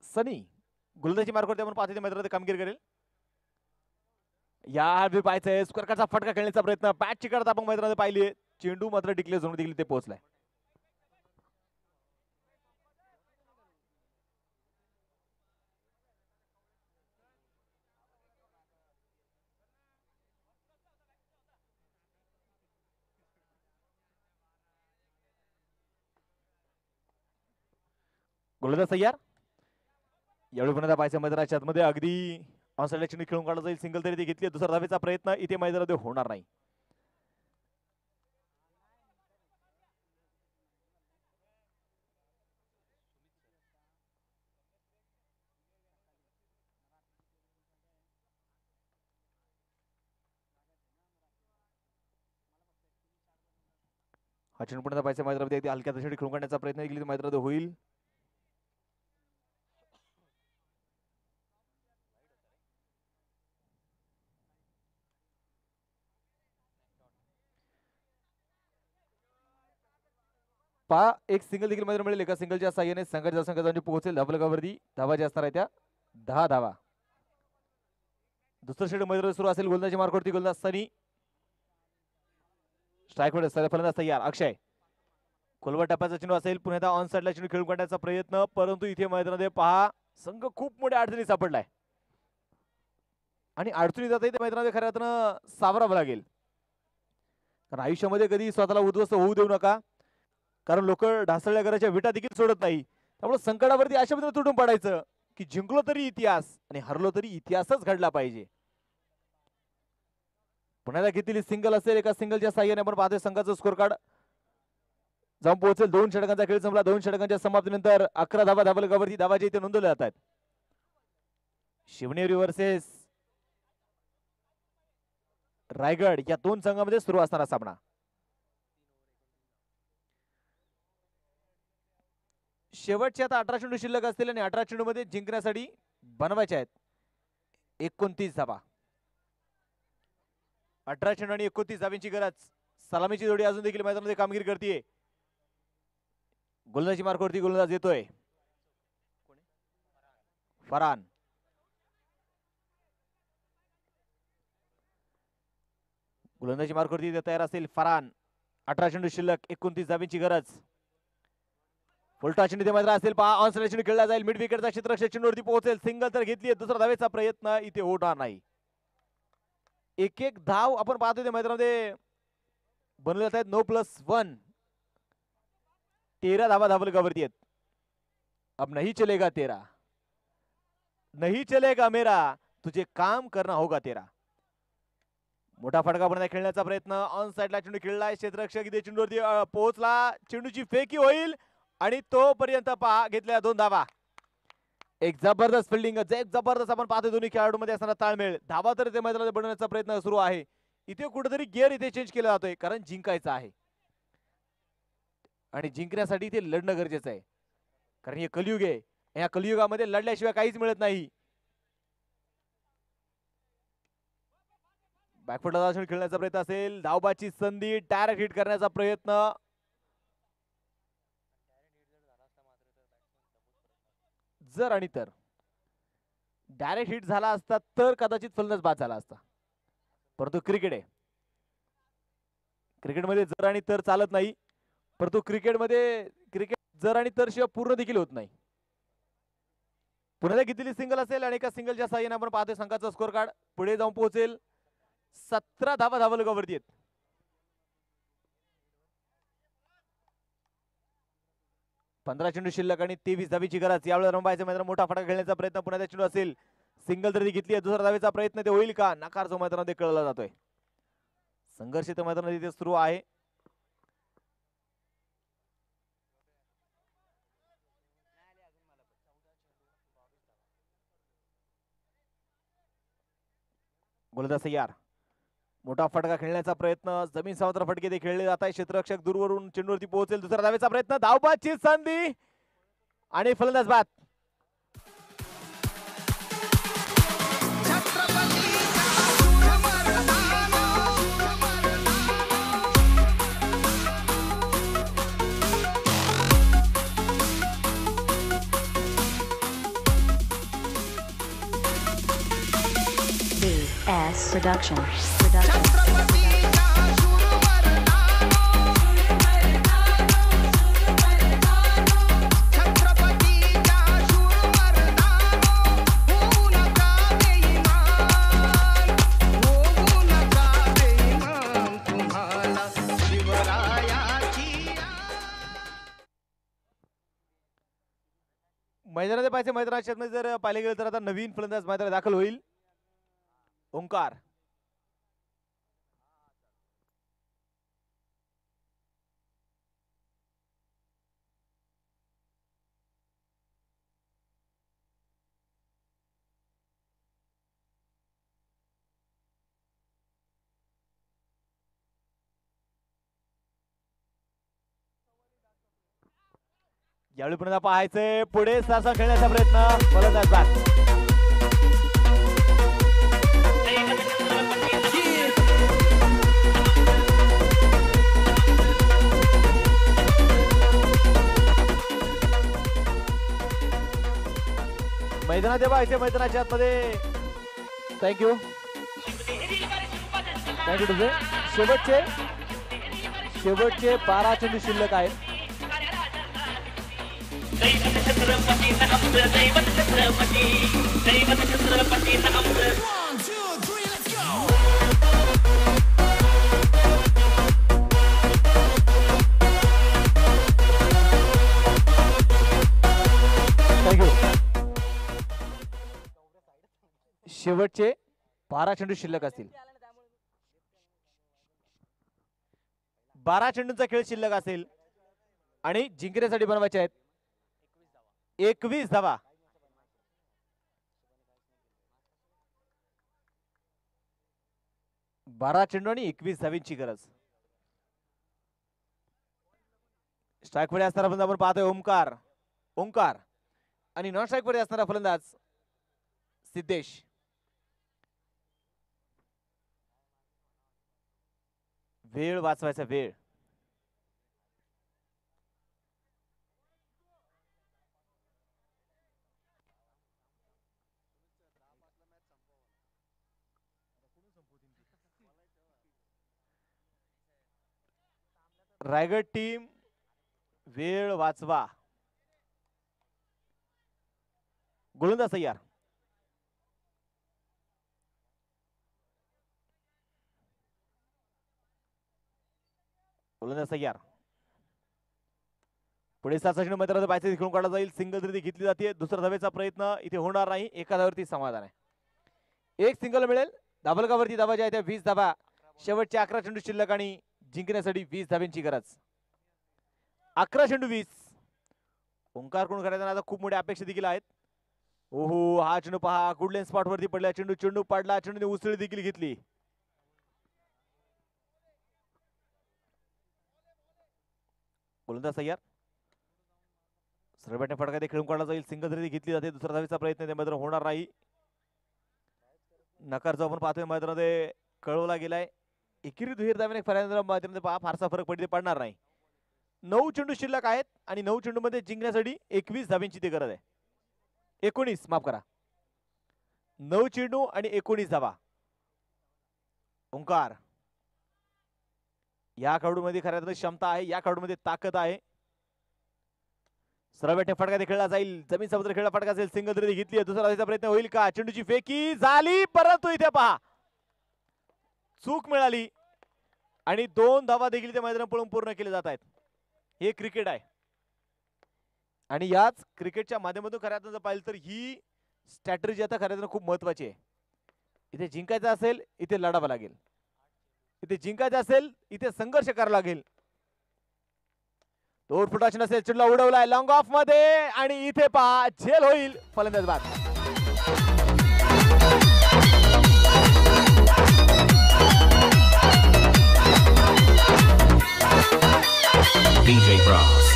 सनी गोलंदाजी मार्कवरती आपण पाहतो मैदानात कामगिरी करेल. या पाहायचंय स्क्वेअरचा फटका खेळण्याचा प्रयत्न बॅटची करत आपण मैदानात पाहिली. चेंडू मात्र डिक्लेअर झोन देखील ते पोहोचलाय. गोलंदाज तयार. यावेळी पुन्हा पाहायचं मैदानाच्या आतमध्ये अगदी ऑनसाइड चेंडू खेळून काढला जाईल. सिंगल तरी ती घेतली. दुसरा धावेचा प्रयत्न इथे मैदानात होणार नाही. हा चेंडू पुन्हा पाहिजे मैदानामध्ये अगदी हलक्या दशेने खेळून काढण्याचा प्रयत्न केली मैदानामध्ये होईल. पहा एक सिंगल देखील मैदान मिळेल. एका सिंगलच्या साह्याने संघाच्या संघाचा पोहोचेल धावफलकावरती. धावा ज्या असणार आहे त्या 10 धावा. दुसरं षटक मैदान सुरू असेल. गोलंदाजी मार्कवरती गोलंदाज सनी. स्ट्राईकवर फलंदाज तयार अक्षय. खोलवर टप्प्याचा चेंडू असेल. पुन्हा एकदा ऑन साइडला चेंडू खेळून काढण्याचा प्रयत्न, परंतु इथे मैदानामध्ये पहा संघ खूप मोठ्या अडचणी सापडलाय आणि अडचणी जाता इथे मैदानामध्ये खऱ्या अर्थानं सावरावं लागेल. कारण आयुष्यामध्ये कधी स्वतःला उद्ध्वस्त होऊ देऊ नका, कारण लोक ढासळल्या घराच्या विटा देखील सोडत नाही. त्यामुळे संकटावरती अशा पद्धतीने तुटून पडायचं की जिंकलो तरी इतिहास आणि हरलो तरी इतिहासच घडला पाहिजे. पुण्याला घेतलेली सिंगल असेल. एका सिंगलच्या साह्याने आपण पाहतोय संघाचं स्कोर कार्ड जाऊन पोहोचेल. 2 षटकांचा खेळ संपला. 2 षटकांच्या समाप्तीनंतर 11 धावा धावफलकावरती धावा जे इथे नोंदवल्या जात आहेत. शिवनेरी वर्सेस रायगड या दोन संघांमध्ये सुरू असणारा सामना. शेवटचे आता 18 चेंडू शिल्लक असतील आणि 18 चेंडू मध्ये जिंकण्यासाठी बनवायचे आहेत 29 धावा. 18 चेंडू आणि 29 धावांची गरज. सलामीची जोडी अजून देखील मैदानामध्ये कामगिरी करते. गोलंदाजी मार्कवरती गोलंदाज येतोय फरान. गोलंदाजी मार्कवरती तयार असेल फरान. 18 चेंडू शिल्लक 29 धावांची गरज. फुलटा चेंडू मैदानात असेल. पहा ऑन साइड चेंडू खेळला जाईल. मिड विकेटचा क्षेत्ररक्षक चेंडूवरती पोहोचेल. सिंगल तर घेतली. दुसरा धावेचा प्रयत्न इथे होणार नाही. एक एक धाव आपण पाहतोय मैदानामध्ये बनवले जात आहेत. 9+1 13 धावा धावफलकावरती आहेत. अब नहीं चलेगा तेरा, नहीं चलेगा मेरा, तुझे काम करना होगा तेरा. मोठा फटका पण खेळण्याचा प्रयत्न. ऑन साइडला चेंडू खेळलाय. क्षेत्ररक्षक इथे चेंडूवरती पोहोचला. चेंडूची फेकी होईल आणि तोपर्यंत पहा घेतल्या 2 धावा. एक जबरदस्त फिल्डिंग, एक जबरदस्त आपण पाहतो दोन्ही खेळाडूंमध्ये असणारा ताळमेळ. धावा तर इथे मैदानात बनवण्याचा प्रयत्न सुरू आहे. इथे कुठेतरी गिअर इथे चेंज केला जातोय, कारण जिंकायचं आहे आणि जिंकण्यासाठी इथे लढणं गरजेचं आहे, कारण हे कलियुग आहे. या कलियुगामध्ये लढल्याशिवाय काहीच मिळत नाही. बॅकफुटला खेळण्याचा प्रयत्न असेल. धावबाची संधी. डायरेक्ट हिट करण्याचा प्रयत्न. जर आणि तर डायरेक्ट हिट झाला असता तर कदाचित फलंदाज बाद झाला असता, परंतु क्रिकेट आहे. क्रिकेटमध्ये जर आणि तर चालत नाही, परंतु क्रिकेट जर आणि तर शिवाय पूर्ण देखील होत नाही. पुण्याला घेतलेली सिंगल असेल आणि एका सिंगलच्या साह्याने आपण पाहतोय संघाचा स्कोर कार्ड पुढे जाऊन पोहोचेल. 17 धावा धावफलकावरती आहेत. 15 चेंडू शिल्लक आणि 23 धावीची गरज. यावेळेला रंबायचं मैदान मोठा फटका खेळण्याचा प्रयत्न. पुन्हा चेंडू असेल. सिंगल तरी घेतली. दुसरा धावेचा प्रयत्न ते होईल का? नकार जो मैदानामध्ये कळला जातोय. संघर्ष इथे मैदानामध्ये सुरू आहे. गोलंदाज तयार. मोठा फटका खेळण्याचा प्रयत्न. जमीन समुद्र फटके ते खेळले जात आहे. क्षेत्ररक्षक दूरवरून चेंडूवरती पोहोचेल. दुसरा धावेचा प्रयत्न. धावबाची संधी आणि फलंदाज बाद. BS Production. मैदानात पाहिजे. मैदानात जर पाहिले गेले तर आता नवीन फलंदाज मैदानात दाखल होईल. ओंकार. यावेळी पुन्हा पाहायचंय पुढे सरसा खेळण्याचा प्रयत्न फलंदाज बाद. मैदानात पाहायचे मैदानाच्या आतमध्ये. थँक्यू थँक्यू तुझे. शेवटचे 12 चेंडू शिल्लक आहेत. थँक्यू. शेवटचे 12 चेंडू शिल्लक असतील. 12 चेंडूंचा खेळ शिल्लक असेल आणि जिंकण्यासाठी बनवायचे आहेत 21 धावा. 12 चेंडू आणि 21 धावींची गरज. स्ट्राईक मध्ये असणारा फलंदाज आपण पाहतोय ओंकार आणि नॉन स्ट्राईक मध्ये असणारा फलंदाज सिद्धेश. वेळ वाचवायचा वेळ. रायगड टीम वेळ वाचवा. गोलंदाज तयार. गोलंदाज तयार. पुढे 7 चेंडू मैदानात बायचे खेळून काढला जाईल. सिंगल तरी घेतली जाते. दुसरा धावेचा प्रयत्न इथे होणार नाही. एका धावेवरती समाधान आहे. एक सिंगल मिळेल. धाबलकावरती धावा ज्या आहेत त्या 20 धावा. शेवटचे 11 चेंडू शिल्लक आणि जिंकण्यासाठी 20 धाव्यांची गरज. 11 चेंडू 20. ओंकार कोण करायचा आता खूप मोठ्या अपेक्षा देखील आहेत. ओहो हा चेंडू पहा गुडलेन स्पॉट वरती पडला. चेंडू पडला. चेंडूने उसळी देखील घेतली. गोलंदाज तयार. सरळ बॅटने फटका ते खेळून काढला जाईल. सिंगल तरी घेतली जाते. दुसरा धावेचा प्रयत्न त्या मैदानात होणार नाही. नकार जो आपण पाहतोय मैदानामध्ये कळवला गेलाय. एकेरी दुहेरी धाव्याने मैदानामध्ये फारसा फरक पडणार नाही. 9 चेंडू शिल्लक आहेत आणि 9 चेंडू मध्ये जिंकण्यासाठी 21 धाव्यांची ते गरज आहे. 19 माफ करा. 9 चेंडू आणि 19 धावा. ओंकार या खेळाडूमध्ये खऱ्या अर्थाने क्षमता आहे. या खेळाडूमध्ये ताकद आहे. सरळ बॅटने फटका ते खेळला जाईल. जमीन समुद्र खेळला फटका असेल. सिंगल तरी घेतली. दुसरा धावेचा प्रयत्न होईल का. चेंडूची फेकी झाली परंतु इथे पहा चूक मिळाली आणि 2 धावा देखील त्या मैदानात पळून पूर्ण केले जात आहेत. हे क्रिकेट आहे आणि याच क्रिकेटच्या माध्यमातून खऱ्या अर्थानं पाहिलं तर ही स्ट्रॅटेजी आता खऱ्या अर्थानं खूप महत्वाची आहे. इथे जिंकायचं असेल इथे लढावं लागेल. इथे जिंकायचं असेल इथे संघर्ष करावा लागेल. 2 फुटाची नसेल. चेंडूला उडवलाय लॉंग ऑफ मध्ये आणि इथे पहा झेल होईल. फलंदाज बाद. DJ Bros.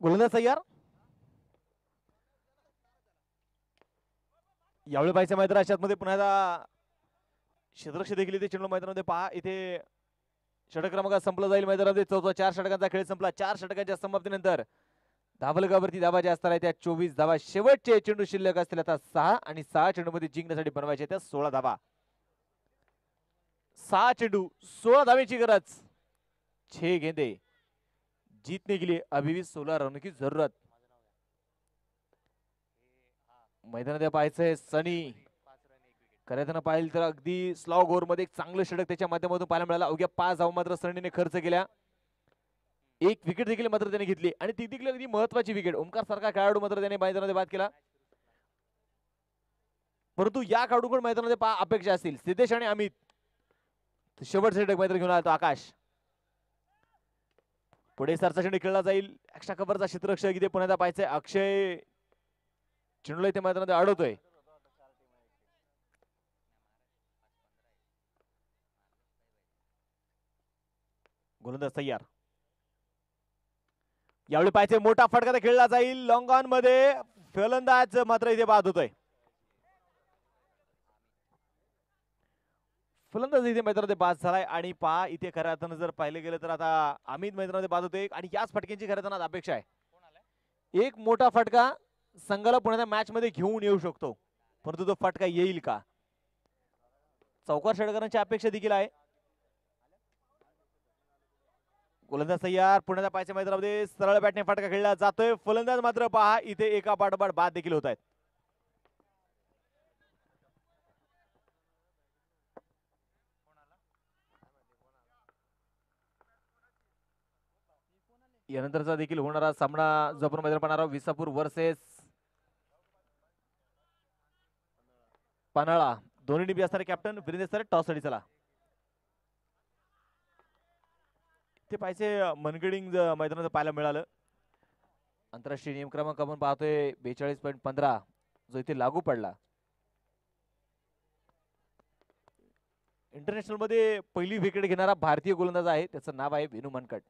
गोलंदाज तयार. यावेळी पाहिजे मैदानाच्या मध्ये पुन्हा एकदा क्षेत्ररक्षक देखील इथे चेंडू मैदानामध्ये पहा. इथे षटक क्रमांक संपला जाईल. मैदानामध्ये 4 षटकांचा खेळ संपला. 4 षटकांच्या समाप्तीनंतर धाबलकावरती धावा ज्या असतात त्या 24 धावा. शेवटचे चेंडू शिल्लक असतील आता 6 आणि 6 चेंडू मध्ये जिंकण्यासाठी बनवायचे त्या 16 धावा. 6 चेंडू 16 धावेची गरज. 6 गेंदे जीतने के लिए अभी भी 16 रनों की जरूरत. मैदानात पाहायचंय सनी. खऱ्या पाहिलं तर अगदी स्लॉग ओव्हर मध्ये एक चांगलं षटक त्याच्या माध्यमातून पाहायला मिळाला. अवघ्या 5 धावा मात्र सनीने खर्च केल्या. 1 विकेट देखील मात्र त्याने घेतली आणि ती देखील अगदी महत्वाची विकेट. ओंकार सारखा खेळाडू मात्र त्याने मैदानामध्ये बाद केला. परंतु या खेळाडूंकडून मैदानामध्ये अपेक्षा असतील. सिद्धेश आणि अमित शेवटचे षटक मैदान घेऊन आला तो आकाश. पुढे सरचा चेंडू खेळला जाईल. एक्स्ट्रा कव्हरचा क्षेत्ररक्षक इथे पुण्याचा पाहायचंय. अक्षय चेंडूला इथे मैदानामध्ये अडवतोय. गोलंदाज तयार. यावेळी पाहिजे मोठा फटका खेळला जाईल लॉंग ऑन मध्ये. फलंदाज मात्र इथे बाद होतोय. फलंदाज इथे मैदानामध्ये बाद झालाय आणि पहा इथे खऱ्या अर्थानं जर पाहिले गेलं तर आता अमित मैदानामध्ये बाद होतोय आणि याच फटक्यांची खऱ्या अर्थानं अपेक्षा आहे. एक मोठा फटका संघाला पुण्याच्या मॅच मध्ये घेऊन येऊ शकतो, परंतु तो फटका येईल का? चौकार षटकारांची अपेक्षा देखील आहे. गोलंदाज तयार. पुण्याच्या पायच्या मैदानामध्ये सरळ बॅटने फटका खेळला जातोय. फलंदाज मात्र पहा इथे एका पाठोपाठ बाद देखील होत आहेत. यानंतरचा देखील होणारा सामना जो आपण मैदान पाहणार आहोत विसापूर वर्सेस पन्हाळा. दोन्ही टीम असणारे कॅप्टन वीरेंद्र सर टॉस साठी चला. ते पाहिजे मनगडिंग मैदानात पाहायला मिळालं. आंतरराष्ट्रीय नियम क्रमांक आपण पाहतोय 42.15 जो इथे लागू पडला. इंटरनॅशनल मध्ये पहिली विकेट घेणारा भारतीय गोलंदाज आहे. त्याचं नाव आहे विनू मनकट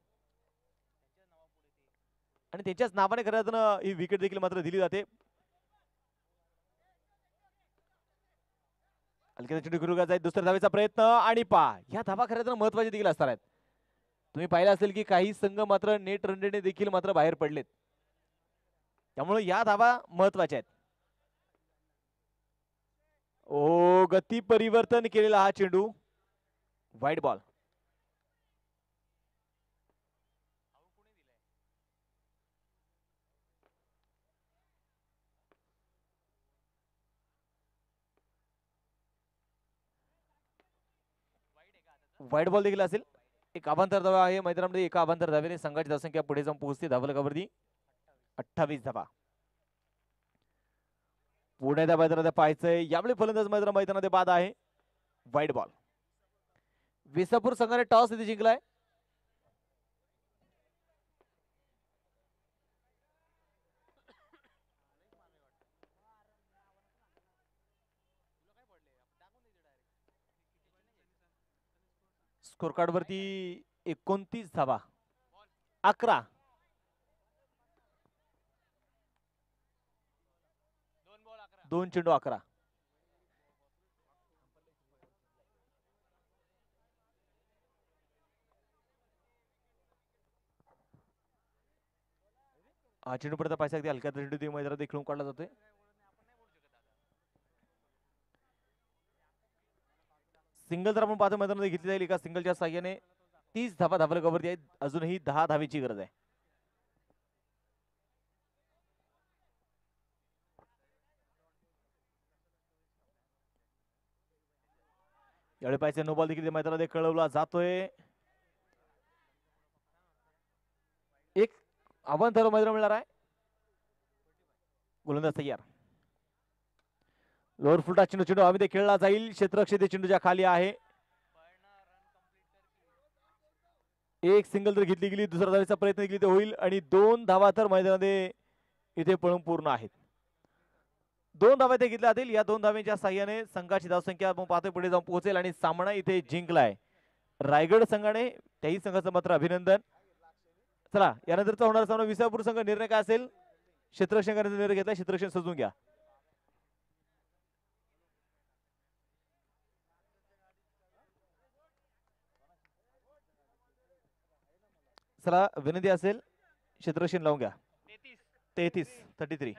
आणि त्याच्याच नावाने खरं तर ही विकेट देखील मात्र दिली जाते. दुसऱ्या धावेचा प्रयत्न आणि पहा या धावा खरं तर महत्वाचे देखील असणार आहेत. तुम्ही पाहिलं असेल की काही संघ मात्र नेट रनने देखील मात्र बाहेर पडलेत, त्यामुळे या धावा महत्वाच्या आहेत. ओ गती परिवर्तन केलेला हा चेंडू. Wide ball. वाईड बॉल देखील असेल. एक अभांतर धावा आहे मैदानामध्ये. एका अभांतर धावेने संघाची धावसंख्या पुढे जाऊन पोहोचते. धावलकावरती 28 धावा. पुणे त्या मैदानामध्ये पाहायचंय. यावेळी फलंदाज मैदानामध्ये बाद आहे. Wide ball. विसापूर संघाने टॉस इथे जिंकलाय. स्कोर कार्ड वरती 29 धावा. 11 2 चेंडू 11. हा चेंडू पर्यंत पाहिजे अगदी हलक्या चेंडू मैदानात खेळून काढला जातोय. सिंगल जर आपण पाहतो मैदानामध्ये घेतली जाईल. एका सिंगलच्या साह्याने 30 धावा धावलकावरती आहेत. अजूनही 10 धावेची गरज आहे. यावेळी पाहिजे नो बॉल देखील मैदानामध्ये कळवला जातोय. एक अवांतर मैदान मिळणार आहे. गोलंदाज तयार. लोअर फुलटा चेंडू चेंडू हवेमध्ये खेळला जाईल. क्षेत्ररक्षक चेंडूच्या खाली आहे. एक सिंगल जर घेतली गेली, दुसरा धावेचा प्रयत्न केली तर होईल आणि 2 धावा तर मैदानामध्ये इथे पळून पूर्ण आहेत. 2 धावा इथे घेतल्या जातील. या 2 धावेच्या साह्याने संघाची धावसंख्या आपण पाहतोय पुढे जाऊन पोहोचेल आणि सामना इथे जिंकलाय रायगड संघाने. त्याही संघाचं मात्र अभिनंदन. चला यानंतरचा होणारा सामना विसापूर संघ. निर्णय काय असेल? क्षेत्ररक्षकाने निर्णय घेतला. क्षेत्ररक्षण सजून घ्या. चला विनंती असेल क्षेत्ररक्षण लावून घ्या. 33 33